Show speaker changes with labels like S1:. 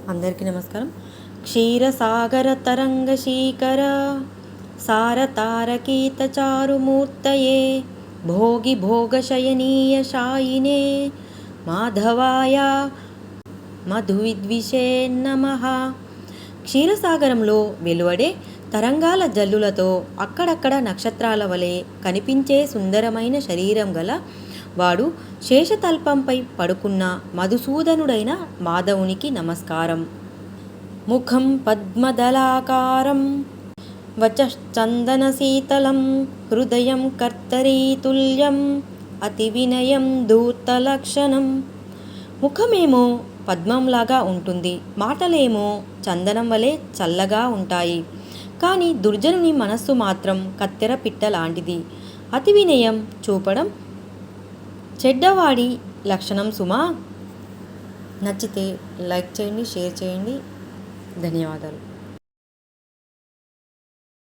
S1: అందరికీ నమస్కారం. క్షీరసాగర తరంగశీకర సారతారకీత చారుమూర్తయే భోగి భోగశయనీయ శాయినే మాధవాయ మధువిద్విషే నమః. క్షీరసాగరంలో వెలువడే తరంగాల జల్లులతో అక్కడక్కడ నక్షత్రాల వలె కనిపించే సుందరమైన శరీరం గల వాడు శేషతల్పంపై పడుకున్న మధుసూదనుడైన మాధవునికి నమస్కారం. ముఖం పద్మదళాకారం వచశ్చందనశీతలం హృదయం కర్తరీతుల్యం అతి వినయం ధూర్తలక్షణం. ముఖమేమో పద్మంలాగా ఉంటుంది, మాటలేమో చందనం వలె చల్లగా ఉంటాయి. కానీ దుర్జనుని మనస్సు మాత్రం కత్తెర పిట్ట లాంటిది. అతి వినయం చూపడం చెడ్డవాడి లక్షణం సుమా. నచ్చితే లైక్ చేయండి, షేర్ చేయండి. ధన్యవాదాలు.